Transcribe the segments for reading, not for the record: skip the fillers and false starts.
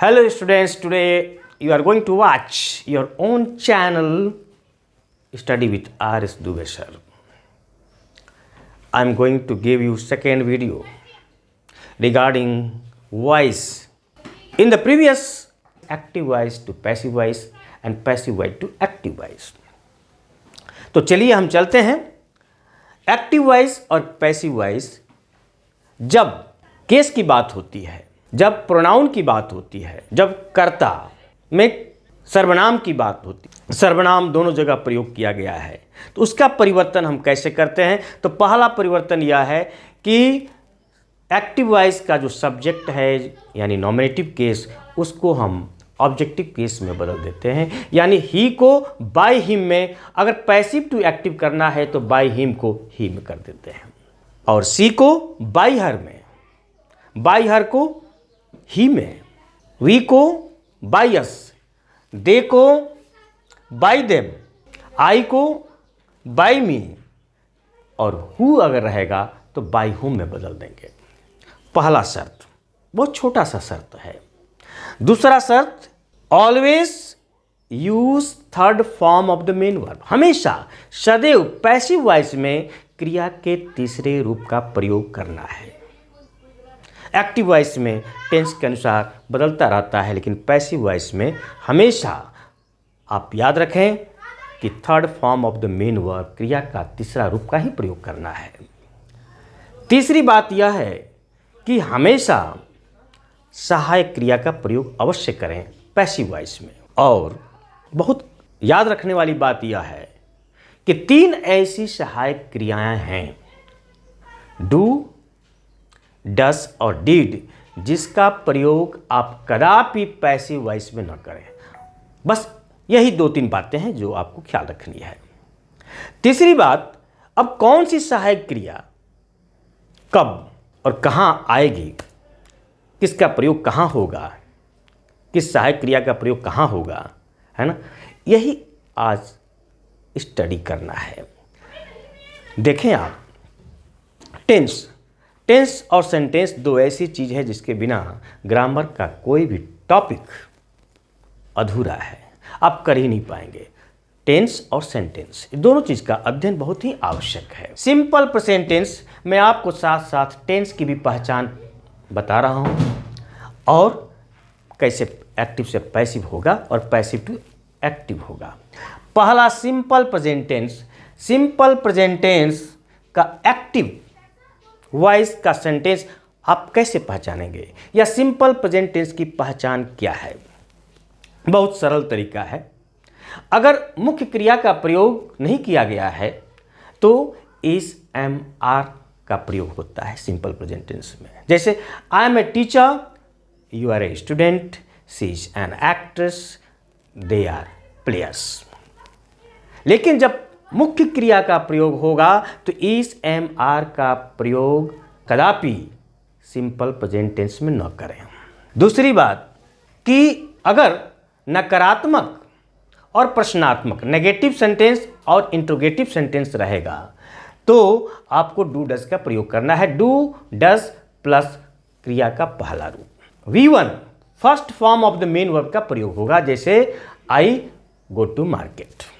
Hello students, today you are going to watch your own channel Study with R.S. Dubey sir. I am going to give you second video regarding voice. In the previous active voice to passive voice and passive voice to active voice. तो चलिए हम चलते हैं active voice और passive voice. जब case की बात होती है, जब प्रोनाउन की बात होती है, जब कर्ता में सर्वनाम की बात होती है, सर्वनाम दोनों जगह प्रयोग किया गया है, तो उसका परिवर्तन हम कैसे करते हैं। तो पहला परिवर्तन यह है कि एक्टिव वॉइस का जो सब्जेक्ट है यानी नॉमिनेटिव केस, उसको हम ऑब्जेक्टिव केस में बदल देते हैं। यानी ही को बाय हिम में, अगर पैसिव टू एक्टिव करना है तो बाय हिम को ही में कर देते हैं, और सी को बाय हर में, बाय हर को ही में, वी को बाय अस, दे को बाय देम, आई को बाय मी, और हु अगर रहेगा तो बाय हुम में बदल देंगे। पहला शर्त, बहुत छोटा सा शर्त है। दूसरा शर्त, always use third form of the main verb. हमेशा सदैव पैसिव वॉइस में क्रिया के तीसरे रूप का प्रयोग करना है। एक्टिव वॉइस में टेंस के अनुसार बदलता रहता है, लेकिन पैसिव वॉइस में हमेशा आप याद रखें कि third form of the main verb, क्रिया का तीसरा रूप का ही प्रयोग करना है। तीसरी बात यह है कि हमेशा सहायक क्रिया का प्रयोग अवश्य करें पैसिव वॉइस में। और बहुत याद रखने वाली बात यह है कि 3 ऐसी सहायक क्रियाएं हैं, डू, डस और डिड, जिसका प्रयोग आप कदापि पैसिव वॉइस में न करें। बस यही 2-3 बातें हैं जो आपको ख्याल रखनी है। तीसरी बात, अब कौन सी सहायक क्रिया कब और कहां आएगी, किसका प्रयोग कहाँ होगा, किस सहायक क्रिया का प्रयोग कहाँ होगा, है ना, यही आज स्टडी करना है। देखें आप, टेंस और सेंटेंस 2 ऐसी चीज़ है जिसके बिना ग्रामर का कोई भी टॉपिक अधूरा है, आप कर ही नहीं पाएंगे। टेंस और सेंटेंस दोनों चीज़ का अध्ययन बहुत ही आवश्यक है। सिंपल प्रेजेंट टेंस में आपको साथ साथ टेंस की भी पहचान बता रहा हूँ, और कैसे एक्टिव से पैसिव होगा और पैसिव टू एक्टिव होगा। पहला simple present tense. Simple present tense का एक्टिव वॉइस का सेंटेंस आप कैसे पहचानेंगे, या सिंपल प्रेजेंट टेंस की पहचान क्या है। बहुत सरल तरीका है। अगर मुख्य क्रिया का प्रयोग नहीं किया गया है तो इस एम आर का प्रयोग होता है सिंपल प्रेजेंट टेंस में। जैसे I am a teacher, you are a student, she is an actress, they are players. लेकिन जब मुख्य क्रिया का प्रयोग होगा तो इस एम आर का प्रयोग कदापि सिंपल प्रेजेंट टेंस में न करें। दूसरी बात कि अगर नकारात्मक और प्रश्नात्मक नेगेटिव सेंटेंस और इंट्रोगेटिव सेंटेंस रहेगा तो आपको डू डस का प्रयोग करना है। डू डस प्लस क्रिया का पहला रूप V1 first form of the main verb का प्रयोग होगा। जैसे आई गो टू मार्केट।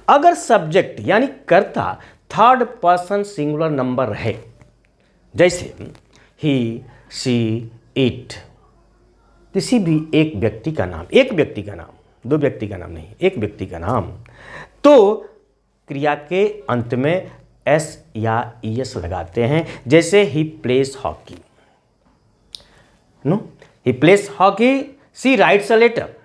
अगर सब्जेक्ट यानी कर्ता थर्ड पर्सन सिंगुलर नंबर रहे, जैसे ही, शी, इट, किसी भी एक व्यक्ति का नाम, 2 व्यक्ति का नाम नहीं, एक व्यक्ति का नाम, तो क्रिया के अंत में एस या ईएस लगाते हैं। जैसे he plays hockey, no, he plays hockey, she writes a letter.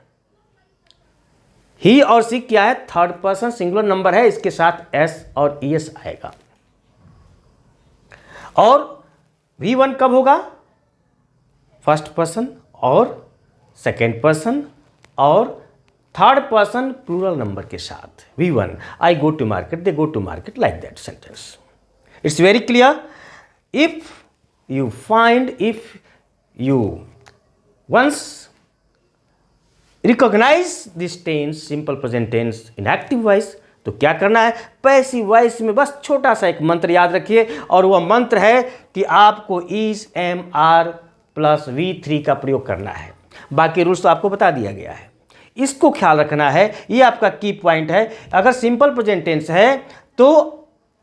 He और सी क्या है, थर्ड पर्सन सिंगुलर नंबर है, इसके साथ एस और ईएस आएगा। और V1 कब होगा, फर्स्ट पर्सन और सेकेंड पर्सन और थर्ड पर्सन प्लूरल नंबर के साथ। V1, I go to market, they go to market, like that sentence. It's very clear. If you once recognize this tense, simple present tense in active voice, तो क्या करना है, passive voice में बस छोटा सा एक मंत्र याद रखिए, और वह मंत्र है कि आपको is M R plus V3 का प्रयोग करना है। बाकी रूल्स तो आपको बता दिया गया है, इसको ख्याल रखना है, ये आपका की पॉइंट है। अगर सिंपल प्रेजेंट टेंस है तो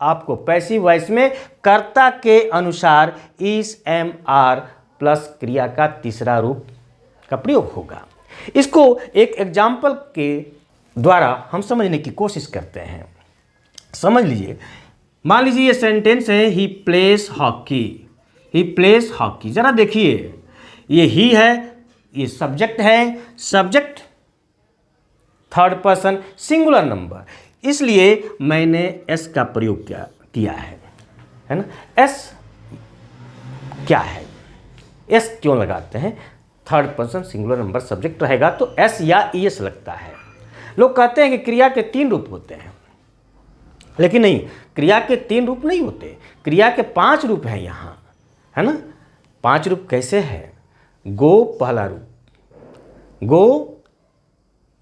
आपको पैसिव वॉइस में कर्ता के अनुसार इज, एम, आर प्लस क्रिया का तीसरा रूप का प्रयोग होगा। इसको एक एग्जाम्पल के द्वारा हम समझने की कोशिश करते हैं। समझ लीजिए, मान लीजिए ये सेंटेंस है ही प्लेस हॉकी, ही प्लेस हॉकी। जरा देखिए, ये ही है, ये सब्जेक्ट है, subject third person singular number, इसलिए मैंने एस का प्रयोग किया है ना। एस क्या है, एस क्यों लगाते हैं? Third person singular number subject रहेगा तो एस या ईएस लगता है। लोग कहते हैं कि क्रिया के 3 रूप होते हैं, लेकिन नहीं, क्रिया के 3 रूप नहीं होते, क्रिया के 5 रूप हैं यहाँ, है ना। 5 रूप कैसे है? गो पहला रूप, गो,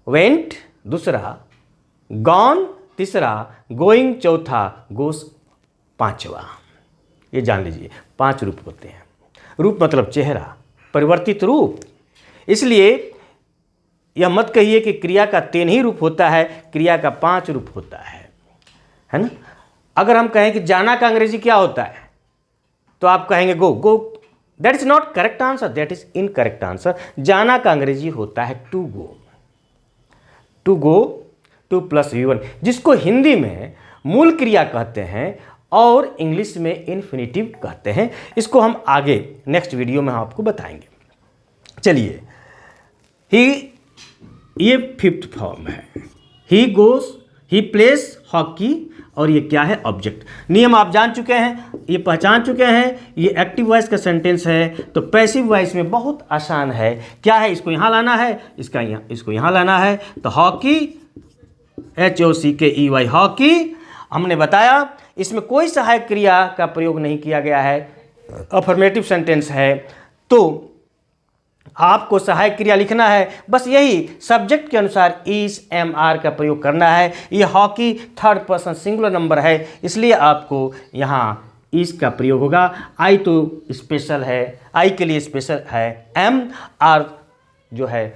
वेंट दूसरा, गॉन तीसरा, गोइंग चौथा, गोस पांचवा। ये जान लीजिए 5 रूप होते हैं। रूप मतलब चेहरा, परिवर्तित रूप। इसलिए यह मत कहिए कि क्रिया का 3 ही रूप होता है, क्रिया का 5 रूप होता है ना। अगर हम कहें कि जाना का अंग्रेजी क्या होता है तो आप कहेंगे go, go. That is not correct answer, that is incorrect answer. जाना का अंग्रेजी होता है to go, to go, to plus V1, जिसको हिंदी में मूल क्रिया कहते हैं और इंग्लिश में इन्फिनिटिव कहते हैं। इसको हम आगे नेक्स्ट वीडियो में आपको बताएंगे। चलिए, ये 5th फॉर्म है, ही गोस, ही प्लेस हॉकी, और ये क्या है? ऑब्जेक्ट। नियम आप जान चुके हैं, ये पहचान चुके हैं। ये एक्टिव वॉइस का सेंटेंस है, तो पैसिव वॉइस में बहुत आसान है। क्या है? इसको यहाँ लाना है, इसको यहाँ लाना है। तो हॉकी, HOCKEY, हॉकी। हमने बताया इसमें कोई सहायक क्रिया का प्रयोग नहीं किया गया है, अफर्मेटिव सेंटेंस है, तो आपको सहायक क्रिया लिखना है। बस यही सब्जेक्ट के अनुसार इज, एम, आर का प्रयोग करना है। ये hockey third person singular number है, इसलिए आपको यहाँ इज का प्रयोग होगा। आई तो स्पेशल है, आई के लिए स्पेशल है, एम, आर जो है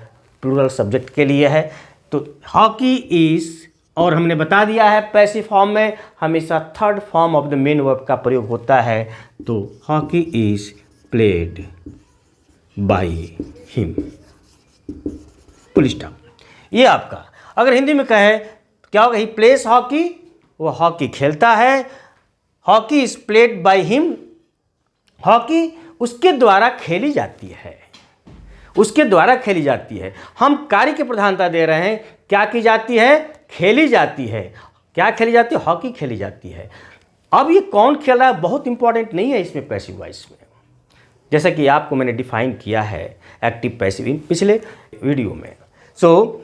प्लूरल सब्जेक्ट के लिए है। तो हॉकी इज, और हमने बता दिया है पैसिव फॉर्म में हमेशा third form of the main verb का प्रयोग होता है। तो hockey is played by him, full stop. ये आपका अगर हिंदी में कहे क्या होगा? ही प्लेस हॉकी, वो हॉकी खेलता है। Hockey is played by him, hockey उसके द्वारा खेली जाती है, उसके द्वारा खेली जाती है। हम कार्य की प्रधानता दे रहे हैं, क्या की जाती है? खेली जाती है। क्या खेली जाती है? हॉकी खेली जाती है। अब ये कौन खेल रहा है बहुत इंपॉर्टेंट नहीं है इसमें पैसिव वॉइस में, जैसा कि आपको मैंने डिफाइन किया है एक्टिव पैसिव इन पिछले वीडियो में। सो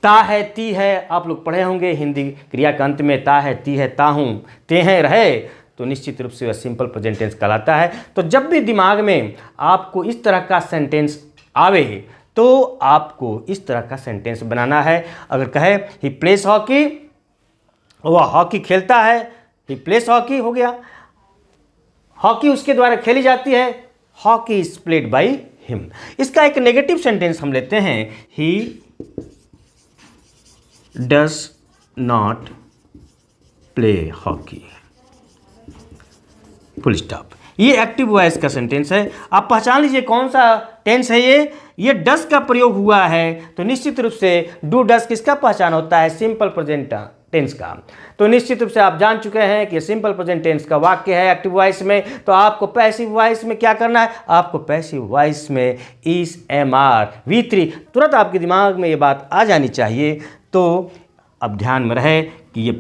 ता है, ती है, आप लोग पढ़े होंगे हिंदी क्रिया का अंत में ता है, ती है, ता हूँ, ते हैं, रहे, तो निश्चित रूप से वह सिंपल प्रेजेंट टेंस कहलाता है। तो जब भी दिमाग में आपको इस तरह का सेंटेंस आवे तो आपको इस तरह का सेंटेंस बनाना है। अगर कहे ही प्लेस हॉकी, वह हॉकी खेलता है, ही प्लेस हॉकी हो गया, हॉकी उसके द्वारा खेली जाती है, hockey is played by him. इसका एक नेगेटिव सेंटेंस हम लेते हैं, he does not play hockey, full stop. ये एक्टिव वॉइस का सेंटेंस है। आप पहचान लीजिए कौन सा टेंस है ये डस का प्रयोग हुआ है, तो निश्चित रूप से डू डस किसका पहचान होता है? सिंपल प्रेजेंट टेंस का। तो निश्चित रूप से आप जान चुके हैं कि सिंपल प्रेजेंट टेंस का वाक्य है एक्टिव वॉइस में। तो आपको पैसिव वॉइस में क्या करना है? आपको पैसिव वॉइस में इज, एम, आर, V3 तुरंत आपके दिमाग में ये बात आ जानी चाहिए। तो अब ध्यान में रहे कि ये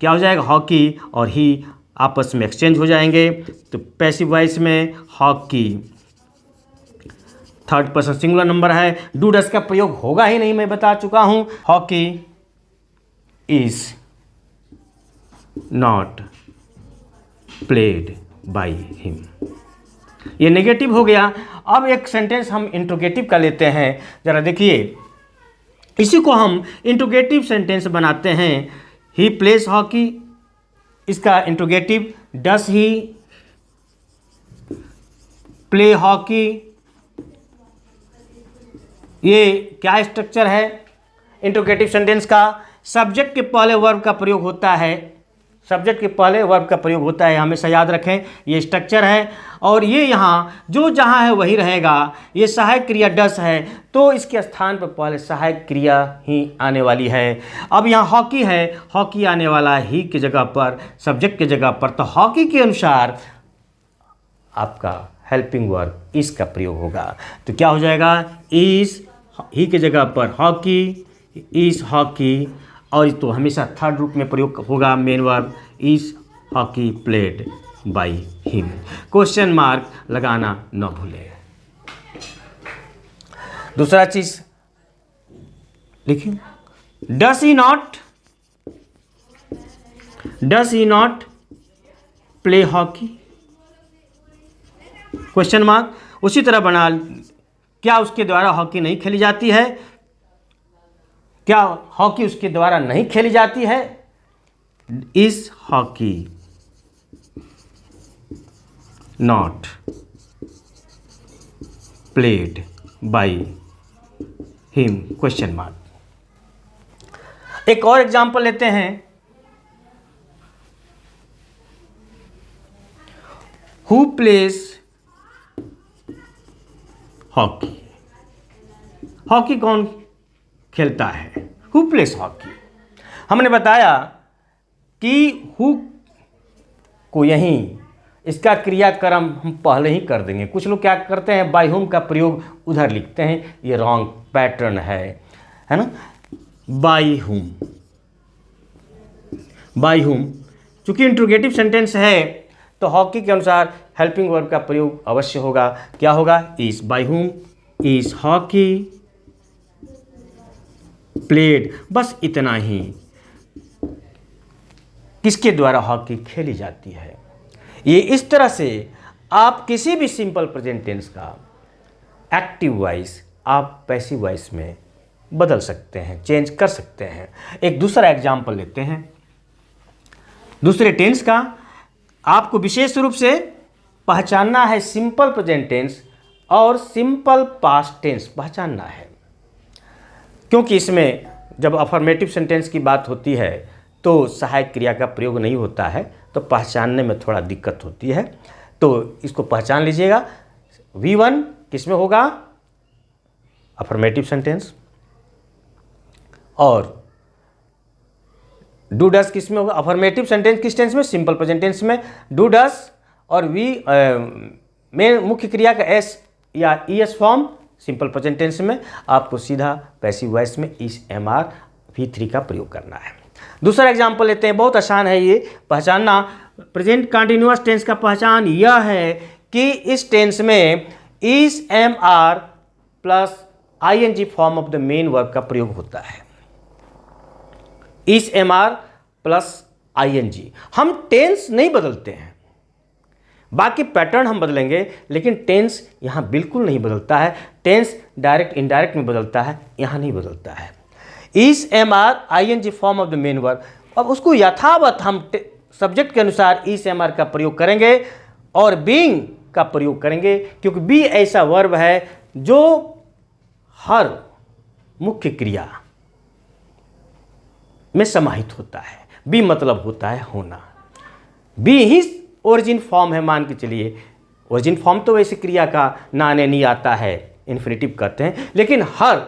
क्या हो जाएगा? हॉकी और ही आपस में एक्सचेंज हो जाएंगे। तो पैसिव वॉइस में hockey third person singular number है, डू डस का प्रयोग होगा ही नहीं, मैं बता चुका हूं। Hockey is not played by him, ये नेगेटिव हो गया। अब एक सेंटेंस हम इंट्रोगेटिव का लेते हैं, जरा देखिए, इसी को हम इंट्रोगेटिव सेंटेंस बनाते हैं। ही प्लेस हॉकी, इसका इंट्रोगेटिव डस ही प्ले हॉकी, ये क्या स्ट्रक्चर है इंट्रोगेटिव सेंटेंस का? सब्जेक्ट के पहले वर्ब का प्रयोग होता है, सब्जेक्ट के पहले वर्ब का प्रयोग होता है, हमेशा याद रखें, ये स्ट्रक्चर है। और ये यहाँ जो जहाँ है वही रहेगा। ये सहायक क्रिया डस है तो इसके स्थान पर पहले सहायक क्रिया ही आने वाली है। अब यहाँ हॉकी है, हॉकी आने वाला ही की जगह पर, सब्जेक्ट की जगह पर, तो हॉकी के अनुसार आपका हेल्पिंग वर्ब इस का प्रयोग होगा। तो क्या हो जाएगा? इज ही की जगह पर हॉकी, इज हॉकी, और तो हमेशा थर्ड रूप में प्रयोग होगा main verb, is hockey played by him. Question mark लगाना न भूलें। दूसरा चीज लिखिए, does he not play hockey? Question mark. उसी तरह बना, क्या उसके द्वारा हॉकी नहीं खेली जाती है? क्या हॉकी उसके द्वारा नहीं खेली जाती है? Is hockey not played by him? Question mark. एक और एग्जांपल लेते हैं। Who plays hockey? हॉकी कौन खेलता है? Who plays hockey. हमने बताया कि हु को यहीं इसका क्रियाक्रम हम पहले ही कर देंगे। कुछ लोग क्या करते हैं, बाय हुम का प्रयोग उधर लिखते हैं, ये रॉन्ग पैटर्न है ना। बाय हुम चूंकि इंट्रोगेटिव सेंटेंस है तो हॉकी के अनुसार हेल्पिंग वर्ब का प्रयोग अवश्य होगा। क्या होगा? Is by whom is hockey played, बस इतना ही। किसके द्वारा हॉकी खेली जाती है? ये इस तरह से आप किसी भी सिंपल प्रेजेंट टेंस का एक्टिव वॉइस आप पैसिव वॉइस में बदल सकते हैं, चेंज कर सकते हैं। एक दूसरा एग्जाम्पल लेते हैं दूसरे टेंस का। आपको विशेष रूप से पहचानना है सिंपल प्रेजेंट टेंस और सिंपल पास्ट टेंस पहचानना है, क्योंकि इसमें जब अफर्मेटिव सेंटेंस की बात होती है तो सहायक क्रिया का प्रयोग नहीं होता है, तो पहचानने में थोड़ा दिक्कत होती है। तो इसको पहचान लीजिएगा। V1 किस में होगा? Affirmative sentence. और डू डस किस में होगा? अफर्मेटिव सेंटेंस किस टेंस में? सिंपल प्रेजेंट टेंस में। डू डस और में मुख्य क्रिया का एस या es form simple present tense में। आपको सीधा पैसिव वॉइस में इस MR V3 का प्रयोग करना है। दूसरा एग्जाम्पल लेते हैं, बहुत आसान है ये पहचानना। प्रेजेंट कंटिन्यूअस टेंस का पहचान यह है कि इस टेंस में इस MR plus ING form of the main verb का प्रयोग होता है। इस MR प्लस ING। हम टेंस नहीं बदलते हैं, बाकी पैटर्न हम बदलेंगे, लेकिन टेंस यहाँ बिल्कुल नहीं बदलता है। टेंस डायरेक्ट इनडायरेक्ट में बदलता है, यहाँ नहीं बदलता है। इस MR ING form of the main verb, अब उसको यथावत हम सब्जेक्ट के अनुसार इस MR का प्रयोग करेंगे और बीइंग का प्रयोग करेंगे, क्योंकि बी ऐसा वर्ब है जो हर मुख्य क्रिया में समाहित होता है। बी मतलब होता है होना। बी ही ओरिजिन फॉर्म है, मान के चलिए। ओरिजिन फॉर्म तो वैसे क्रिया का नाने नहीं आता है, इन्फिनिटिव कहते हैं, लेकिन हर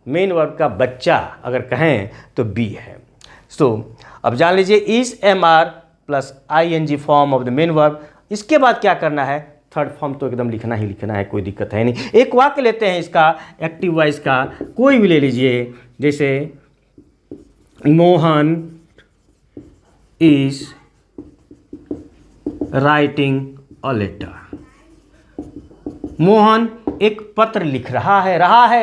मेन वर्ब का बच्चा अगर कहें तो बी है। अब जान लीजिए इस MR plus ING form of the main verb. इसके बाद क्या करना है? थर्ड फॉर्म तो एकदम लिखना ही लिखना है, कोई दिक्कत है नहीं। एक वाक्य लेते हैं इसका एक्टिव वॉइस का, कोई भी ले लीजिए, जैसे Mohan is writing a letter. Mohan एक पत्र लिख रहा है,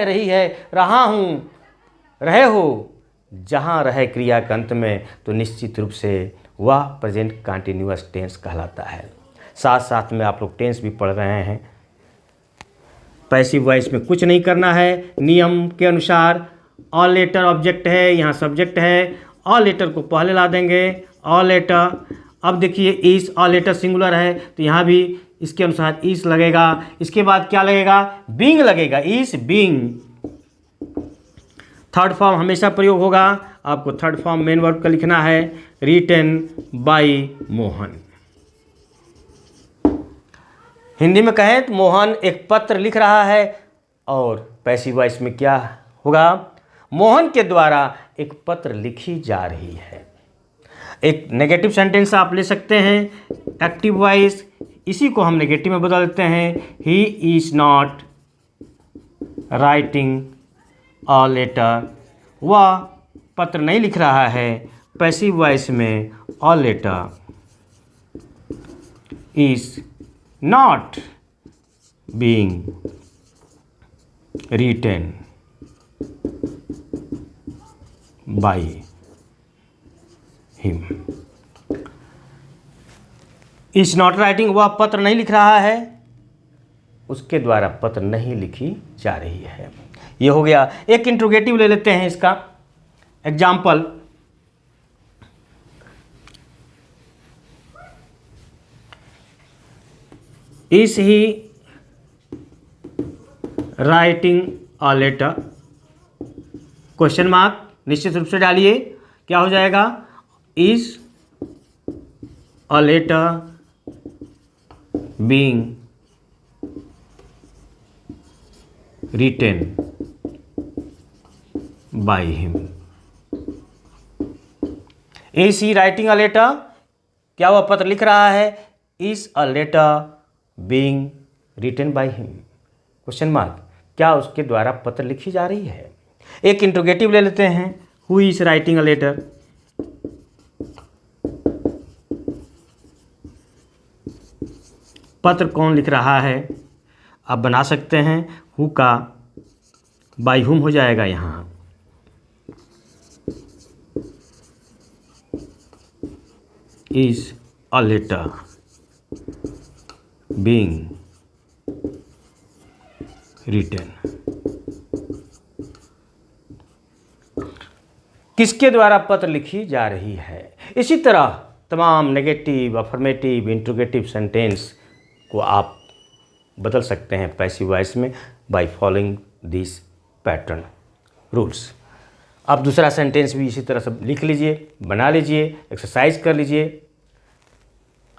रही है, रहा हूँ, रहे हो। जहाँ रहे क्रिया के अंत में तो निश्चित रूप से वह प्रेजेंट कंटिन्यूअस टेंस कहलाता है। साथ साथ में आप लोग टेंस भी पढ़ रहे हैं। पैसिव वॉइस में कुछ नहीं करना है, नियम के अनुसार ऑल लेटर ऑब्जेक्ट है, यहाँ सब्जेक्ट है, ऑल लेटर को पहले ला देंगे, ऑल लेटर। अब देखिए इस ऑल लेटर सिंगुलर है तो यहाँ भी इसके अनुसार इस लगेगा। इसके बाद क्या लगेगा? बीइंग लगेगा, इस बीइंग थर्ड फॉर्म हमेशा प्रयोग होगा। आपको थर्ड फॉर्म मेन वर्ब का लिखना है, रिटन बाय मोहन। हिंदी में कहें तो मोहन एक पत्र लिख रहा है, और पैसिव वॉइस में क्या होगा, मोहन के द्वारा एक पत्र लिखी जा रही है। एक नेगेटिव सेंटेंस आप ले सकते हैं एक्टिव वॉइस, इसी को हम नेगेटिव में बदल देते हैं, he is not writing a letter, वह पत्र नहीं लिख रहा है। पैसिव वॉइस में a letter is not being written by him. Is not writing, वह पत्र नहीं लिख रहा है, उसके द्वारा पत्र नहीं लिखी जा रही है। ये हो गया। एक इंट्रोगेटिव ले लेते हैं इसका example. Is he writing a letter, question mark निश्चित रूप से डालिए, क्या हो जाएगा, is a letter being written by him. Is he writing a letter, क्या वह पत्र लिख रहा है, is a letter being written by him, question mark, क्या उसके द्वारा पत्र लिखी जा रही है। एक इंट्रोगेटिव ले लेते हैं, who is writing a letter, पत्र कौन लिख रहा है, आप बना सकते हैं हु का बाय हुम हो जाएगा यहाँ। Is a letter being written, किसके द्वारा पत्र लिखी जा रही है। इसी तरह तमाम नेगेटिव, अफर्मेटिव, इंट्रोगेटिव सेंटेंस को आप बदल सकते हैं पैसिव वॉइस में by following this pattern rules. आप दूसरा सेंटेंस भी इसी तरह से लिख लीजिए, बना लीजिए, एक्सरसाइज कर लीजिए।